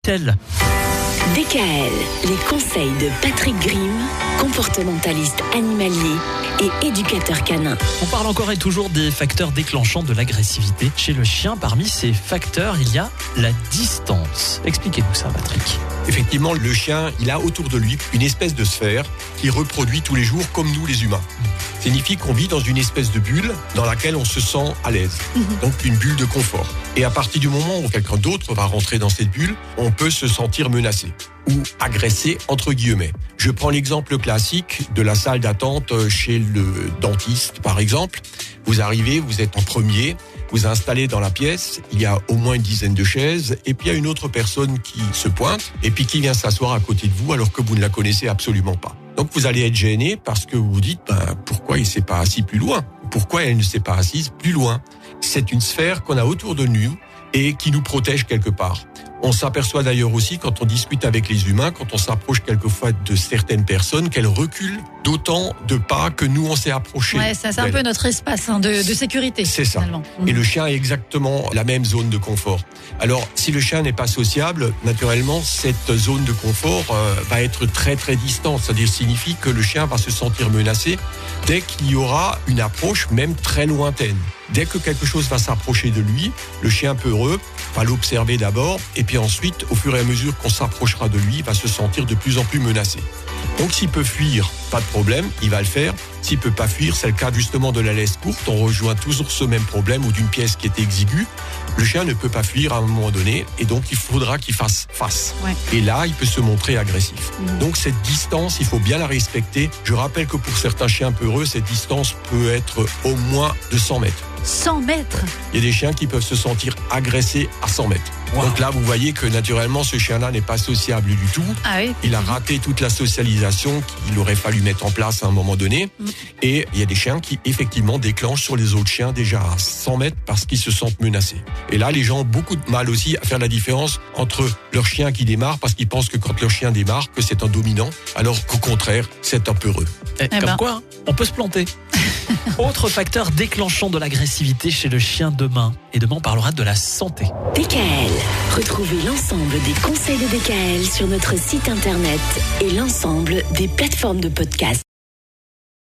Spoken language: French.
explique-t-elle ? DKL, les conseils de Patrick Grimm, comportementaliste animalier et éducateur canin. On parle encore et toujours des facteurs déclenchants de l'agressivité chez le chien. Parmi ces facteurs, il y a la distance. Expliquez-nous ça, Patrick. Effectivement, le chien, il a autour de lui une espèce de sphère qui reproduit tous les jours comme nous les humains. Ça signifie qu'on vit dans une espèce de bulle dans laquelle on se sent à l'aise. Donc une bulle de confort. Et à partir du moment où quelqu'un d'autre va rentrer dans cette bulle, on peut se sentir menacé ou agressé entre guillemets. Je prends l'exemple classique de la salle d'attente chez le dentiste par exemple. Vous arrivez, vous êtes en premier, vous installez dans la pièce, il y a au moins une dizaine de chaises et puis il y a une autre personne qui se pointe et puis qui vient s'asseoir à côté de vous alors que vous ne la connaissez absolument pas. Donc vous allez être gêné parce que vous vous dites pourquoi il s'est pas assis plus loin ? Pourquoi elle ne s'est pas assise plus loin ? C'est une sphère qu'on a autour de nous et qui nous protège quelque part. On s'aperçoit d'ailleurs aussi quand on discute avec les humains, quand on s'approche quelquefois de certaines personnes, qu'elles reculent d'autant de pas que nous on s'est approché. Ouais, ça c'est un peu notre espace de sécurité. C'est ça. Finalement. Et le chien a exactement la même zone de confort. Alors, si le chien n'est pas sociable, naturellement, cette zone de confort va être très très distante. C'est-à-dire signifie que le chien va se sentir menacé dès qu'il y aura une approche, même très lointaine. Dès que quelque chose va s'approcher de lui, le chien peureux va l'observer d'abord et puis ensuite, au fur et à mesure qu'on s'approchera de lui, il va se sentir de plus en plus menacé. Donc s'il peut fuir, pas de problème, il va le faire. S'il peut pas fuir, c'est le cas justement de la laisse courte. On rejoint toujours ce même problème ou d'une pièce qui est exiguë. Le chien ne peut pas fuir à un moment donné et donc il faudra qu'il fasse face. Ouais. Et là, il peut se montrer agressif. Donc cette distance, il faut bien la respecter. Je rappelle que pour certains chiens peureux, cette distance peut être au moins de 100 mètres. 100 mètres. Il y a des chiens qui peuvent se sentir agressés à 100 mètres. Wow. Donc là, vous voyez que naturellement, ce chien-là n'est pas sociable du tout. Ah oui. Il a raté toute la socialisation qu'il aurait fallu mettre en place à un moment donné. Et il y a des chiens qui, effectivement, déclenchent sur les autres chiens déjà à 100 mètres parce qu'ils se sentent menacés. Et là, les gens ont beaucoup de mal aussi à faire la différence entre leur chien qui démarre parce qu'ils pensent que quand leur chien démarre, que c'est un dominant, alors qu'au contraire, c'est un peureux. Comme quoi, on peut se planter. Autre facteur déclenchant de l'agressivité chez le chien demain. Et demain, on parlera de la santé. DKL. Retrouvez l'ensemble des conseils de DKL sur notre site internet et l'ensemble des plateformes de podcast.